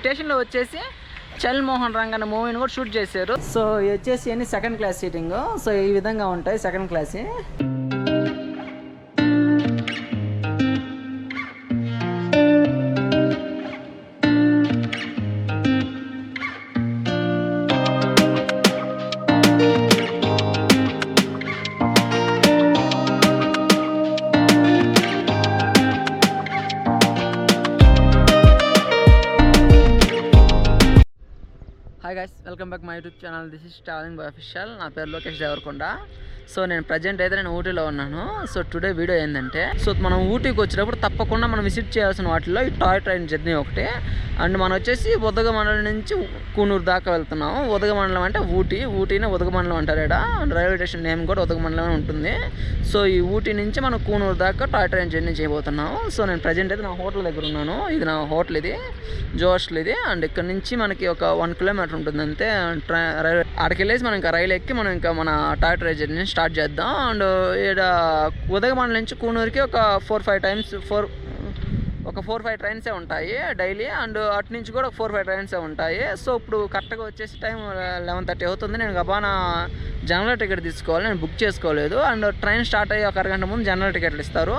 స్టేషన్లో వచ్చేసి చల్ మోహన్ రంగ్ అనే మూవీని కూడా షూట్ చేశారు. సో ఇది వచ్చేసి అన్ని సెకండ్ క్లాస్ సీటింగ్. సో ఈ విధంగా ఉంటాయి second class. Hi guys, welcome back my YouTube channel. This is travelling boy official. నా పేరు లోకేష్ దేవరకొండ. సో నేను ప్రజెంట్ అయితే ఊటీలో ఉన్నాను. సో టుడే వీడియో ఏంటంటే, సో మనం ఊటీకి వచ్చినప్పుడు తప్పకుండా మనం విజిట్ చేయాల్సిన వాటిలో ఈ టాయ్ ట్రైన్ జర్నీ ఒకటి. అండ్ మనం వచ్చేసి ఉదగమండలం నుంచి కూనూరు దాకా వెళ్తున్నాము. ఉదగమండలం అంటే ఊటీనే ఉదగమండలం అంటారు ఇక్కడ. రైల్వే స్టేషన్ నేమ్ కూడా ఉదగమండలం ఉంటుంది. సో ఈ ఊటీ నుంచి మనం కూనూరు దాకా టాయ్ ట్రైన్ జర్నీ చేయబోతున్నాము. సో నేను ప్రజెంట్ అయితే నా హోటల్ దగ్గర ఉన్నాను. ఇది నా హోటల్, ఇది జోస్టల్ ఇది. అండ్ ఇక్కడ నుంచి మనకి ఒక 1 కిలోమీటర్ ఉంటుంది అంతే. అక్కడికి వెళ్ళేసి మనం ఇంకా రైలు ఎక్కి మనం ఇంకా మన టాయ్ ట్రైన్ జర్నీ స్టార్ట్ చేద్దాం. అండ్ ఇక్కడ ఉదగమండలం నుంచి కూనూరుకి ఒక 4-5 ట్రైన్సే ఉంటాయి డైలీ. అండ్ అటు నుంచి కూడా 4-5 ట్రైన్సే ఉంటాయి. సో ఇప్పుడు కరెక్ట్గా వచ్చేసి టైం 11:30 అవుతుంది. నేను గబానా జనరల్ టికెట్ తీసుకోవాలి, నేను బుక్ చేసుకోలేదు. అండ్ ట్రైన్ స్టార్ట్ అయ్యి ఒక అరగంట ముందు జనరల్ టికెట్లు ఇస్తారు.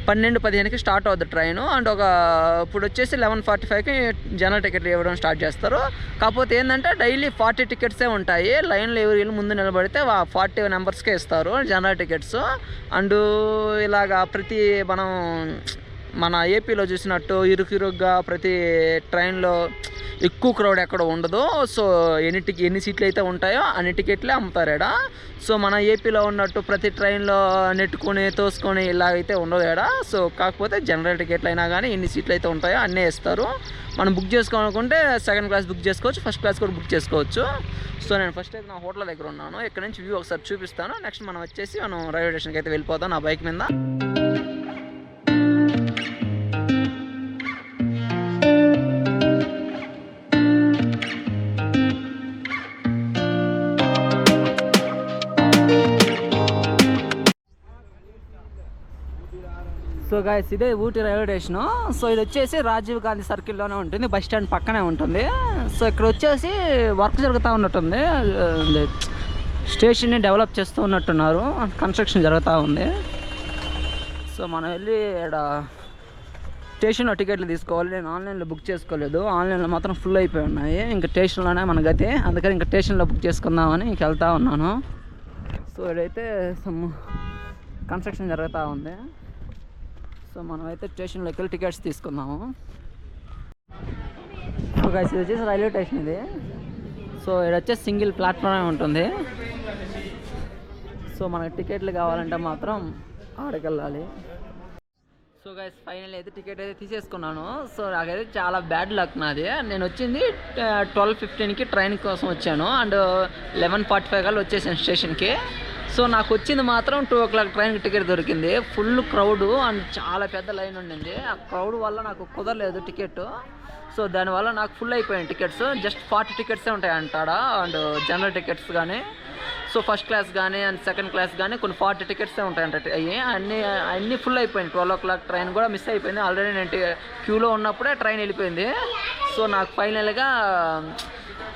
12:15కి స్టార్ట్ అవుతుంది ట్రైన్. అండ్ ఇప్పుడు వచ్చేసి 11:45కి జనరల్ టికెట్లు ఇవ్వడం స్టార్ట్ చేస్తారు. కాకపోతే ఏంటంటే డైలీ 40 టికెట్సే ఉంటాయి. లైన్లో ఎవరు ముందు నిలబడితే 40 నెంబర్స్కే ఇస్తారు జనరల్ టికెట్స్. అండ్ ఇలాగా మన ఏపీలో చూసినట్టు ఇరుగ్గా ప్రతి ట్రైన్లో ఎక్కువ క్రౌడ్ ఎక్కడ ఉండదు. సో ఎన్ని సీట్లు అయితే ఉంటాయో అన్ని టికెట్లే అమ్ముతారు ఇక్కడ. సో మన ఏపీలో ఉన్నట్టు ప్రతి ట్రైన్లో నెట్టుకొని తోసుకొని ఇలా అయితే ఉండదు ఇక్కడ. సో కాకపోతే జనరల్ టికెట్లు అయినా కానీ ఎన్ని సీట్లు అయితే ఉంటాయో అన్నీ ఇస్తారు. మనం బుక్ చేసుకోవాలనుకుంటే సెకండ్ క్లాస్ బుక్ చేసుకోవచ్చు, ఫస్ట్ క్లాస్ కూడా బుక్ చేసుకోవచ్చు. సో నేను ఫస్ట్ అయితే నా హోటల్ దగ్గర ఉన్నాను. ఇక్కడ నుంచి వ్యూ ఒకసారి చూపిస్తాను. నెక్స్ట్ మనం వచ్చేసి రైల్వే స్టేషన్కి అయితే వెళ్ళిపోతాం నా బైక్ మీద. సో గైస్, ఇదే ఊటీ రైల్వే స్టేషను. సో ఇది వచ్చేసి రాజీవ్ గాంధీ సర్కిల్లోనే ఉంటుంది, బస్ స్టాండ్ పక్కనే ఉంటుంది. సో ఇక్కడ వచ్చేసి వర్క్ జరుగుతూ ఉన్నట్టుంది. స్టేషన్ని డెవలప్ చేస్తూ ఉన్నట్టున్నారు, కన్స్ట్రక్షన్ జరుగుతూ ఉంది. సో మనం వెళ్ళి ఇక్కడ స్టేషన్లో టికెట్లు తీసుకోవాలి. నేను ఆన్లైన్లో బుక్ చేసుకోలేదు, ఆన్లైన్లో మాత్రం ఫుల్ అయిపోయి ఉన్నాయి. ఇంకా స్టేషన్లోనే మన గతి, అందుకని ఇంకా స్టేషన్లో బుక్ చేసుకుందామని ఇంక వెళ్తూ ఉన్నాను. సో ఇదైతే కన్స్ట్రక్షన్ జరుగుతూ ఉంది. సో మనమైతే స్టేషన్లోకి వెళ్ళి టికెట్స్ తీసుకుందాము. సో గైస్, ఇది వచ్చేసి రైల్వే స్టేషన్ ఇది. సో ఇది వచ్చేసి సింగిల్ ప్లాట్ఫామే ఉంటుంది. సో మనకి టికెట్లు కావాలంటే మాత్రం ఆడికి వెళ్ళాలి. సో గైస్, ఫైనల్ అయితే టికెట్ అయితే తీసేసుకున్నాను. సో నాకైతే చాలా బ్యాడ్ లక్ నాది. నేను వచ్చింది 12:15కి ట్రైన్ కోసం వచ్చాను. అండ్ 11:45 కల్లా వచ్చేసాను స్టేషన్కి. సో నాకు వచ్చింది మాత్రం 2 o'clock ట్రైన్కి టికెట్ దొరికింది. ఫుల్ క్రౌడ్ అండ్ చాలా పెద్ద లైన్ ఉండింది. ఆ క్రౌడ్ వల్ల నాకు కుదరలేదు టికెట్. సో దానివల్ల నాకు ఫుల్ అయిపోయాయి టికెట్స్. జస్ట్ 40 టికెట్సే ఉంటాయి అంటాడ. అండ్ జనరల్ టికెట్స్ కానీ, సో ఫస్ట్ క్లాస్ కానీ అండ్ సెకండ్ క్లాస్ కానీ కొన్ని 40 టికెట్సే ఉంటాయంట. అన్నీ ఫుల్ అయిపోయింది. 12 o'clock ట్రైన్ కూడా మిస్ అయిపోయింది. ఆల్రెడీ నేను క్యూలో ఉన్నప్పుడే ట్రైన్ వెళ్ళిపోయింది. సో నాకు ఫైనల్గా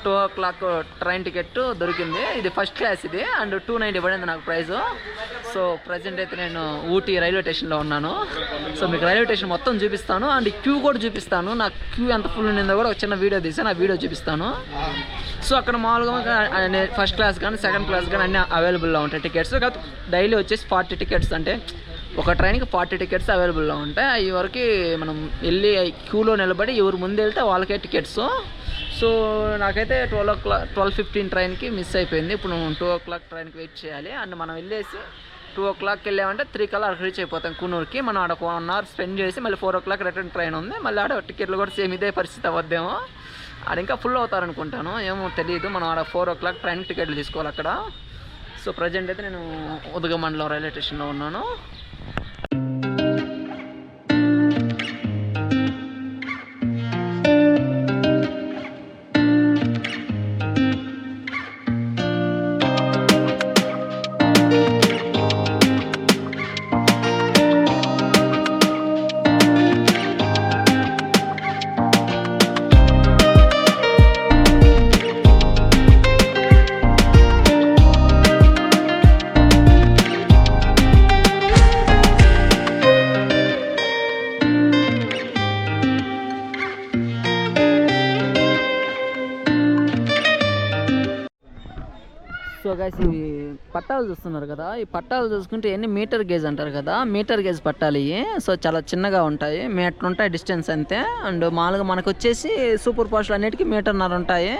2 o'clock ట్రైన్ టికెట్ దొరికింది. ఇది ఫస్ట్ క్లాస్ ఇది. అండ్ 290 పడింది నాకు ప్రైజు. సో ప్రజెంట్ అయితే నేను ఊటీ రైల్వే స్టేషన్లో ఉన్నాను. సో మీకు రైల్వే స్టేషన్ మొత్తం చూపిస్తాను. అండ్ క్యూ కూడా చూపిస్తాను. నాకు క్యూ ఎంత ఫుల్ ఉండిందో కూడా ఒక చిన్న వీడియో తీసాను, ఆ వీడియో చూపిస్తాను. సో అక్కడ మామూలుగా ఫస్ట్ క్లాస్ కానీ సెకండ్ క్లాస్ కానీ అన్నీ అవైలబుల్లో ఉంటాయి టికెట్స్. కాకపోతే డైలీ వచ్చేసి 40 టికెట్స్, అంటే ఒక ట్రైన్కి 40 టికెట్స్ అవైలబుల్లో ఉంటాయి. అవి వరకు మనం వెళ్ళి క్యూలో నిలబడి ఎవరు ముందు వెళ్తే వాళ్ళకే టికెట్స్. సో నాకైతే 12:15 ట్రైన్కి మిస్ అయిపోయింది. ఇప్పుడు 2 o'clock ట్రైన్కి వెయిట్ చేయాలి. అండ్ మనం వెళ్ళేసి 2 o'clockకి వెళ్ళామంటే 3 కల్లా రీచ్ అయిపోతాం కూనూరుకి. మనం ఆడ 1 hour స్పెండ్ చేసి మళ్ళీ 4 o'clock రిటర్న్ ట్రైన్ ఉంది. మళ్ళీ ఆడ టికెట్లు కూడా సేమ్ ఇదే పరిస్థితి అవద్దేమో, ఆడ ఇంకా ఫుల్ అవుతారనుకుంటాను, ఏమో తెలియదు. మనం ఆడ 4 o'clock ట్రైన్ టికెట్లు తీసుకోవాలి అక్కడ. సో ప్రజెంట్ అయితే నేను ఉదగమండలం రైల్వే స్టేషన్లో ఉన్నాను. సో గైస్ ఇవి పట్టాలు చూస్తున్నారు కదా, ఈ పట్టాలు చూసుకుంటే ఎన్ని మీటర్ గేజ్ అంటారు కదా, మీటర్ గేజ్ పట్టాలు ఇవి. సో చాలా చిన్నగా ఉంటాయి, మీటర్ ఉంటాయి డిస్టెన్స్ అంతే. అండ్ మామూలుగా మనకు వచ్చేసి సూపర్ ఫాస్ట్లు అన్నిటికీ మీటర్న్నర ఉంటాయి.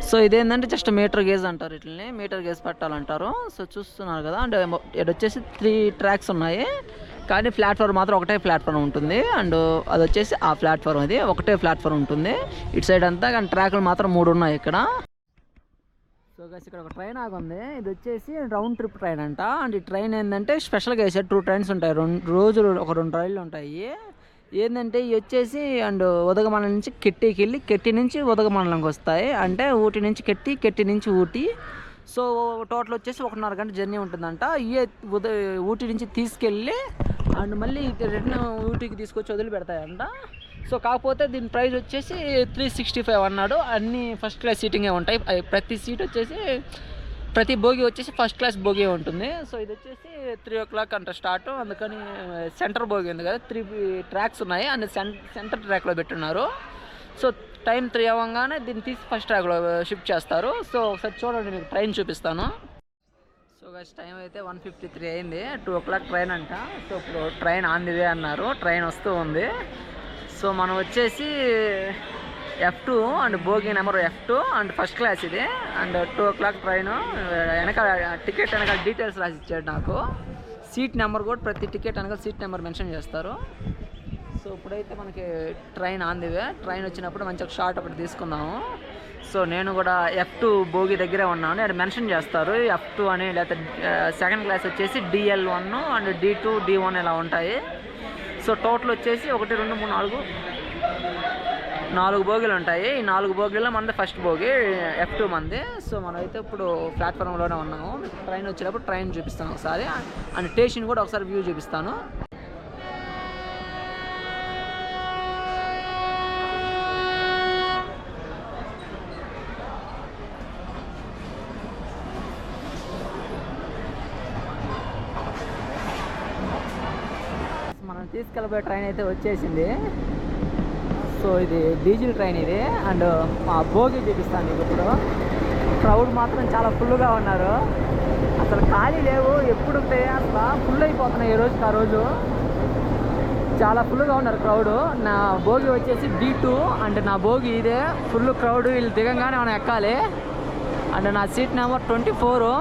సో ఇదేంటంటే జస్ట్ మీటర్ గేజ్ అంటారు, వీటిని మీటర్ గేజ్ పట్టాలు అంటారు. సో చూస్తున్నారు కదా, అండ్ ఇది వచ్చేసి 3 ట్రాక్స్ ఉన్నాయి, కానీ ప్లాట్ఫామ్ మాత్రం ఒకటే ప్లాట్ఫామ్ ఉంటుంది. అండ్ అది వచ్చేసి ఆ ప్లాట్ఫామ్, అది ఒకటే ప్లాట్ఫామ్ ఉంటుంది ఇటు సైడ్ అంతా, కానీ ట్రాక్లు మాత్రం 3 ఉన్నాయి ఇక్కడ. సో గైస్ ఇక్కడ ఒక ట్రైన్ ఆగుంది, ఇది వచ్చేసి రౌండ్ ట్రిప్ ట్రైన్ అంట. అండ్ ఈ ట్రైన్ ఏంటంటే స్పెషల్గా వేసే 2 ట్రైన్స్ ఉంటాయి, రోజు ఒక 2 రైళ్ళు ఉంటాయి. ఏంటంటే ఇవి వచ్చేసి అండ్ ఉదగమండలం నుంచి కెట్టికి వెళ్ళి కెట్టి నుంచి ఉదగమండలంకి వస్తాయి, అంటే ఊటీ నుంచి కెట్టి, కెట్టి నుంచి ఊటీ. సో టోటల్ వచ్చేసి 1.5 గంట జర్నీ ఉంటుందంట. ఇవే ఊటీ నుంచి తీసుకెళ్ళి అండ్ మళ్ళీ రిటర్న్ ఊటీకి తీసుకొచ్చి వదిలి పెడతాయంట. సో కాకపోతే దీని ప్రైస్ వచ్చేసి 365 అన్నాడు. అన్నీ ఫస్ట్ క్లాస్ సీటింగే ఉంటాయి, ప్రతి సీట్ వచ్చేసి ప్రతి బోగి వచ్చేసి ఫస్ట్ క్లాస్ బోగి ఉంటుంది. సో ఇది వచ్చేసి 3 o'clock అంట స్టార్ట్, అందుకని సెంటర్ బోగి ఉంది కదా, 3 ట్రాక్స్ ఉన్నాయి అండ్ సెంటర్ ట్రాక్లో పెట్టున్నారు. సో టైం 3 అవ్వగానే దీన్ని తీసి ఫస్ట్ ట్రాక్లో షిఫ్ట్ చేస్తారు. సో ఒకసారి చూడండి, మీకు ట్రైన్ చూపిస్తాను. సో గైస్ టైం అయితే 1:53 అయింది, 2 o'clock ట్రైన్ అంట. సో ఇప్పుడు ట్రైన్ ఆన్ ది వే అన్నారు, ట్రైన్ వస్తూ ఉంది. సో మనం వచ్చేసి F2 and bogie number F2 and first class ఇది. And 2 o'clock train. వెనకాల టికెట్ వెనకాల డీటెయిల్స్ రాసి ఇచ్చాడు నాకు, సీట్ నెంబర్ కూడా ప్రతి టికెట్ వెనకాల సీట్ నెంబర్ మెన్షన్ చేస్తారు. సో ఇప్పుడైతే మనకి train on the way, train వచ్చినప్పుడు మంచి ఒక షార్ట్ ఒకటి తీసుకుందాము. సో నేను కూడా F2 బోగి దగ్గరే ఉన్నాను, అది మెన్షన్ చేస్తారు F2 అని, లేకపోతే సెకండ్ క్లాస్ వచ్చేసి DL1 అండ్ D2 D1 ఇలా ఉంటాయి. సో టోటల్ వచ్చేసి 1 2 3 4 బోగీలు ఉంటాయి. ఈ 4 బోగీల్లో మనది ఫస్ట్ బోగి F2 మంది. సో మనమైతే ఇప్పుడు ప్లాట్ఫామ్లోనే ఉన్నాము, ట్రైన్ వచ్చేటప్పుడు ట్రైన్ చూపిస్తాను ఒకసారి, అండ్ స్టేషన్ కూడా ఒకసారి వ్యూ చూపిస్తాను. మనం తీసుకెళ్ళబోయే ట్రైన్ అయితే వచ్చేసింది. సో ఇది డీజిల్ ట్రైన్ ఇది, అండ్ మా బోగి చూపిస్తాను మీకు ఇప్పుడు. క్రౌడ్ మాత్రం చాలా ఫుల్గా ఉన్నారు, అసలు ఖాళీ లేవు, ఎప్పుడు ఉంటాయి అసలు ఫుల్ అయిపోతున్నాయి, ఏ రోజుకి ఆ రోజు చాలా ఫుల్గా ఉన్నారు క్రౌడ్. నా బోగి వచ్చేసి D2 అండ్ నా బోగి ఇదే, ఫుల్ క్రౌడ్, వీళ్ళు దిగంగానే మనం ఎక్కాలి. అండ్ నా సీట్ నెంబర్ 24.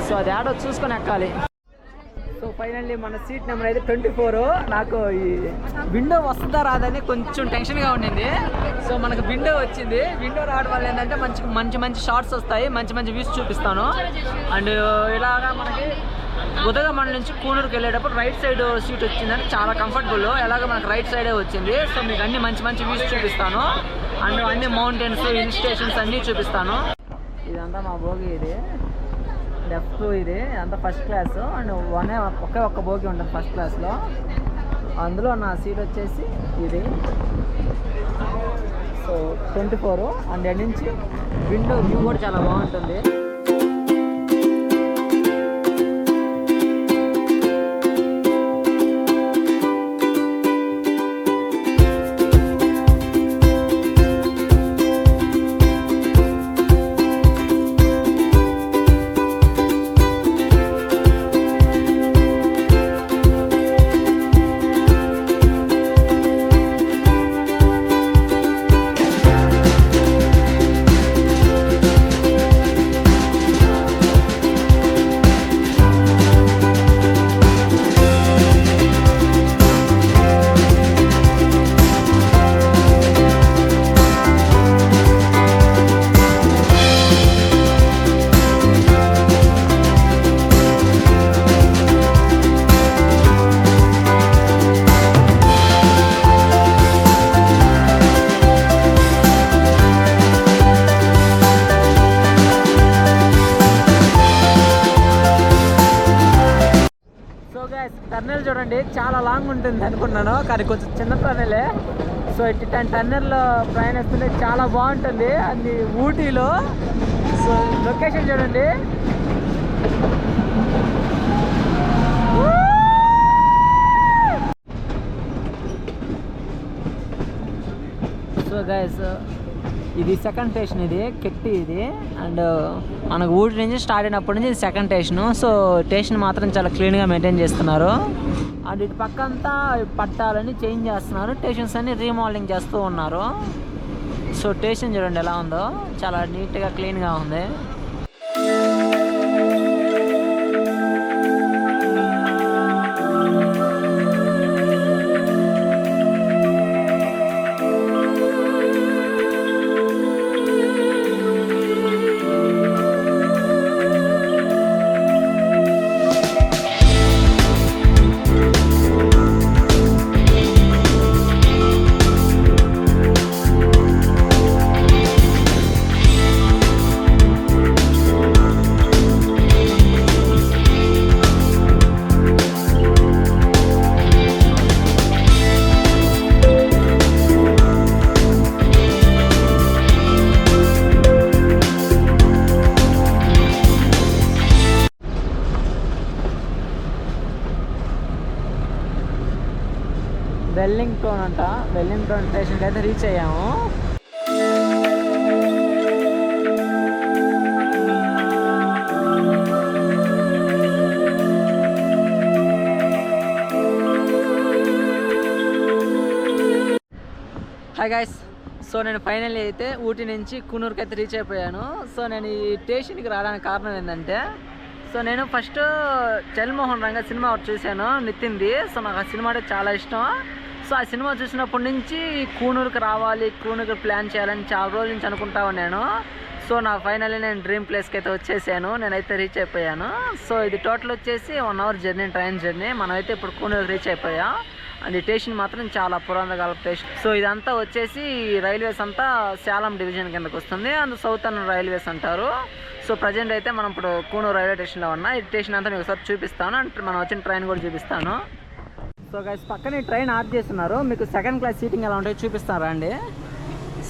సో అది ఆడో చూసుకొని ఎక్కాలి. సో ఫైనల్లీ మన సీట్ నెంబర్ అయితే 24. నాకు ఈ విండో వస్తుందా రాదని కొంచెం టెన్షన్గా ఉండింది. సో మనకు విండో వచ్చింది, విండో రావడం వల్ల ఏంటంటే మంచి మంచి షార్ట్స్ వస్తాయి, మంచి వ్యూస్ చూపిస్తాను. అండ్ ఇలాగా మనకి ఉదగమండలం నుంచి కూనూరుకి వెళ్ళేటప్పుడు రైట్ సైడ్ సీట్ వచ్చిందంటే చాలా కంఫర్టబుల్, ఎలాగ మనకు రైట్ సైడే వచ్చింది. సో మీకు అన్ని మంచి వ్యూస్ చూపిస్తాను, అండ్ అన్ని మౌంటైన్స్, హిల్ స్టేషన్స్ అన్నీ చూపిస్తాను. ఇదంతా మా బోగి, ఇది F2 ఇది అంతా ఫస్ట్ క్లాస్. అండ్ ఒకే ఒక్క బోగి ఉంటుంది ఫస్ట్ క్లాస్లో, అందులో నా సీట్ వచ్చేసి ఇది. సో 24 అండ్ ఎండ్ నుంచి విండో వ్యూ కూడా చాలా బాగుంటుంది. టన్నెల్ చూడండి, చాలా లాంగ్ ఉంటుంది అనుకున్నాను, కానీ కొంచెం చిన్న టన్నెలే. సో ఇట్లాంటి టన్నెల్లో ప్రయాణిస్తుంటే చాలా బాగుంటుంది, అది ఊటీలో. సో లొకేషన్ చూడండి, సో గైస్ ఇది సెకండ్ స్టేషన్, ఇది కెట్టి ఇది. అండ్ మనకు ఊటి నుంచి స్టార్ట్ అయినప్పటి నుంచి ఇది సెకండ్ స్టేషను. సో స్టేషన్ మాత్రం చాలా క్లీన్గా మెయింటైన్ చేస్తున్నారు. అండ్ ఇటు పక్క అంతా పట్టాలని చేంజ్ చేస్తున్నారు, స్టేషన్స్ అన్ని రీమోడలింగ్ చేస్తూ ఉన్నారు. సో స్టేషన్ చూడండి ఎలా ఉందో, చాలా నీట్గా క్లీన్గా ఉంది. వెల్లింగ్టన్ అంట, వెల్లింగ్టన్ స్టేషన్కి అయితే రీచ్ అయ్యాము. హాయ్ గైస్, సో నేను ఫైనల్లీ అయితే ఊటీ నుంచి కూనూరుకి అయితే రీచ్ అయిపోయాను. సో నేను ఈ స్టేషన్కి రావడానికి కారణం ఏంటంటే, సో నేను ఫస్ట్ చల్మోహన్ రంగ సినిమా ఒకటి చూశాను నితిన్ది. సో నాకు ఆ సినిమా అంటే చాలా ఇష్టం. సో ఆ సినిమా చూసినప్పటి నుంచి కూనూరుకి రావాలి, కూనూరుకి ప్లాన్ చేయాలని చాలా రోజుల నుంచి అనుకుంటా ఉన్నాను. సో నా ఫైనల్లీ నేను డ్రీమ్ ప్లేస్కి అయితే వచ్చేసాను, నేనైతే రీచ్ అయిపోయాను. సో ఇది టోటల్ వచ్చేసి 1 hour జర్నీ, ట్రైన్ జర్నీ. మనమైతే ఇప్పుడు కూనూరుకి రీచ్ అయిపోయాం. అండ్ ఈ స్టేషన్ మాత్రం చాలా పురాతన స్టేషన్. సో ఇదంతా వచ్చేసి రైల్వేస్ అంతా శాలం డివిజన్ కిందకు వస్తుంది, అండ్ సౌతర్న్ రైల్వేస్ అంటారు. సో ప్రజెంట్ అయితే మనం ఇప్పుడు కూనూరు రైల్వే స్టేషన్లో ఉన్నా. ఈ స్టేషన్ అంతా మీకు ఒకసారి చూపిస్తాను, అంటే మనం వచ్చిన ట్రైన్ కూడా చూపిస్తాను. సో గైస్ పక్కనే ట్రైన్ ఆఫ్ చేస్తున్నారు, మీకు సెకండ్ క్లాస్ సీటింగ్ ఎలా ఉంటాయో చూపిస్తారా అండి.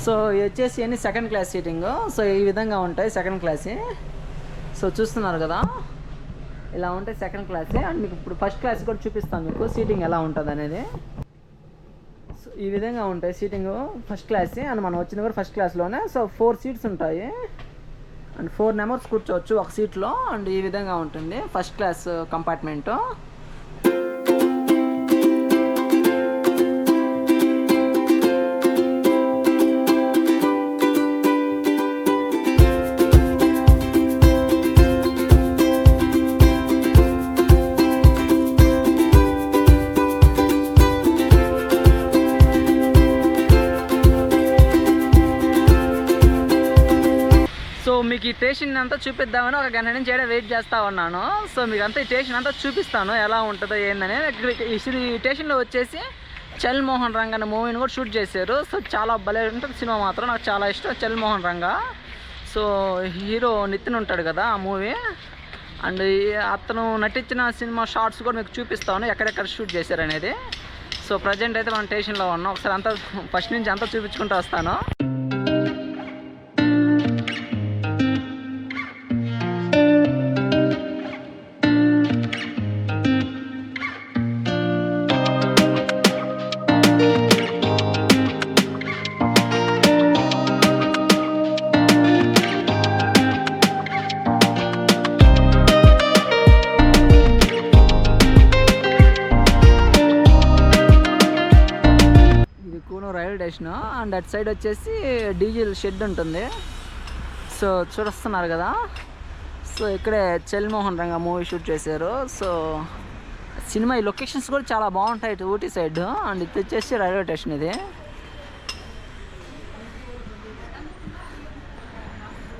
సో ఇది వచ్చేసి అన్ని సెకండ్ క్లాస్ సీటింగ్. సో ఈ విధంగా ఉంటాయి సెకండ్ క్లాస్. సో చూస్తున్నారు కదా, ఇలా ఉంటాయి సెకండ్ క్లాస్. అండ్ మీకు ఇప్పుడు ఫస్ట్ క్లాస్ కూడా చూపిస్తాను మీకు సీటింగ్ ఎలా ఉంటుంది అనేది. సో ఈ విధంగా ఉంటాయి సీటింగ్ ఫస్ట్ క్లాస్. అండ్ మనం వచ్చింది కూడా ఫస్ట్ క్లాస్లోనే. సో 4 seats ఉంటాయి అండ్ 4 members కూర్చోవచ్చు ఒక సీట్లో. అండ్ ఈ విధంగా ఉంటుంది ఫస్ట్ క్లాస్ కంపార్ట్మెంటు. సో మీకు ఈ స్టేషన్ అంతా చూపిద్దామని ఒక గంట నుంచి వెయిట్ చేస్తూ ఉన్నాను. సో మీకు అంతా ఈ స్టేషన్ అంతా చూపిస్తాను ఎలా ఉంటుందో ఏందని. ఈ స్టేషన్లో వచ్చేసి చల్మోహన్ రంగ అనే మూవీని కూడా షూట్ చేశారు. సో చాలా భలే ఉంటుంది సినిమా, మాత్రం నాకు చాలా ఇష్టం చల్మోహన్ రంగ. సో హీరో నితిన్ ఉంటాడు కదా ఆ మూవీ. అండ్ అతను నటించిన సినిమా షార్ట్స్ కూడా మీకు చూపిస్తాను ఎక్కడెక్కడ షూట్ చేశారు అనేది. సో ప్రజెంట్ అయితే మనం స్టేషన్లో ఉన్నాం. ఒకసారి అంతా ఫస్ట్ నుంచి అంతా చూపించుకుంటూ వస్తాను. Railway station. అండ్ అటు సైడ్ వచ్చేసి డీజిల్ షెడ్ ఉంటుంది. సో చూస్తున్నారు కదా, సో ఇక్కడే చల్మోహన్ రంగ మూవీ షూట్ చేశారు. సో సినిమా ఈ లొకేషన్స్ కూడా చాలా బాగుంటాయి ఇటు ఊటీ సైడ్. అండ్ ఇది వచ్చేసి రైల్వే స్టేషన్ ఇది.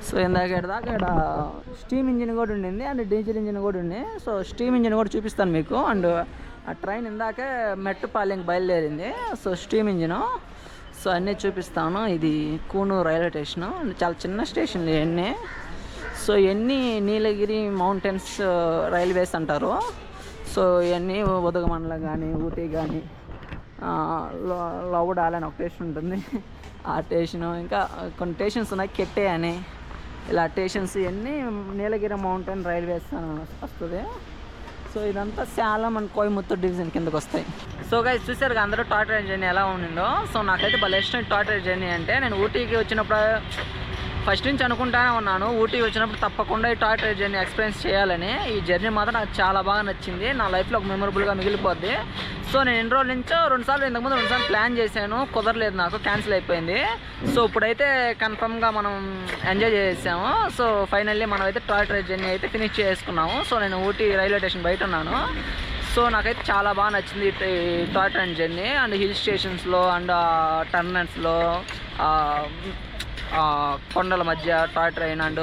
సో ఇందాక ఇక్కడ స్టీమ్ ఇంజిన్ కూడా ఉండింది అండ్ డీజిల్ ఇంజిన్ కూడా ఉంది. సో స్టీమ్ ఇంజిన్ కూడా చూపిస్తాను మీకు. అండ్ ఆ ట్రైన్ ఇందాకే మెట్టుపాలెంకి బయలుదేరింది. So steam engine. సో అన్నీ చూపిస్తాను. ఇది కూనూరు రైల్వే స్టేషను, చాలా చిన్న స్టేషన్లు ఇవన్నీ. సో ఇవన్నీ నీలగిరి మౌంటైన్స్ రైల్వేస్ అంటారు. సో ఇవన్నీ ఉదగమండలం కానీ ఊటీ కానీ లౌడాల అని ఒక స్టేషన్ ఉంటుంది, ఆ స్టేషను. ఇంకా కొన్ని స్టేషన్స్ ఉన్నాయి, కెట్టే అని, ఇలా స్టేషన్స్ ఇవన్నీ నీలగిరి మౌంటైన్ రైల్వేస్ వస్తుంది. సో ఇదంతా శాలం అండ్ కోయంబత్తూర్ డివిజన్ కిందకు వస్తాయి. సో గైస్ చూసారు అందరూ టాయ్ ట్రైన్ జర్నీ ఎలా ఉండిందో. సో నాకైతే భలే ఇష్టం టాయ్ ట్రైన్ జర్నీ అంటే. నేను ఊటీకి వచ్చినప్పుడు ఫస్ట్ నుంచి అనుకుంటానే ఉన్నాను, ఊటీకి వచ్చినప్పుడు తప్పకుండా ఈ టాయ్ ట్రైన్ జర్నీ ఎక్స్పీరియన్స్ చేయాలని. ఈ జర్నీ మాత్రం నాకు చాలా బాగా నచ్చింది, నా లైఫ్లో ఒక మెమొరబుల్గా మిగిలిపోద్ది. సో నేను ఎన్ని రోజుల నుంచో ఇంతకుముందు 2 సార్లు ప్లాన్ చేశాను, కుదరలేదు, నాకు క్యాన్సిల్ అయిపోయింది. సో ఇప్పుడైతే కన్ఫర్మ్గా మనం ఎంజాయ్ చేసాము. సో ఫైనల్లీ మనం అయితే టాయ్ ట్రైన్ జర్నీ అయితే ఫినిష్ చేసుకున్నాము. సో నేను ఊటీ రైల్వే స్టేషన్ బయట ఉన్నాను. సో నాకైతే చాలా బాగా నచ్చింది ఈ toy train journey. And hill స్టేషన్స్లో అండ్ టర్నల్స్లో కొండల మధ్య toy train and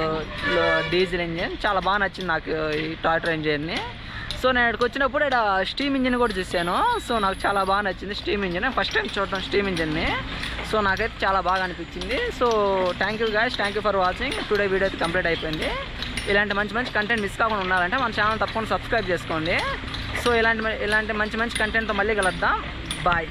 diesel engine చాలా బాగా నచ్చింది నాకు ఈ టాయ్ ట్రైన్ జర్నీ. సో నేను ఇక్కడికి వచ్చినప్పుడు ఇక్కడ స్టీమ్ ఇంజిన్ కూడా చూశాను. సో నాకు చాలా బాగా నచ్చింది స్టీమ్ ఇంజిన్, ఫస్ట్ టైం చూడటం స్టీమ్ ఇంజిన్ని. సో నాకైతే చాలా బాగా అనిపించింది. So thank you guys, thank you for watching. Today video అయితే కంప్లీట్ అయిపోయింది. ఇలాంటి మంచి కంటెంట్ మిస్ కాకుండా ఉండాలంటే మన ఛానల్ తప్పకుండా సబ్స్క్రైబ్ చేసుకోండి. సో ఇలాంటి మంచి కంటెంట్తో మళ్ళీ కలుద్దాం. బాయ్.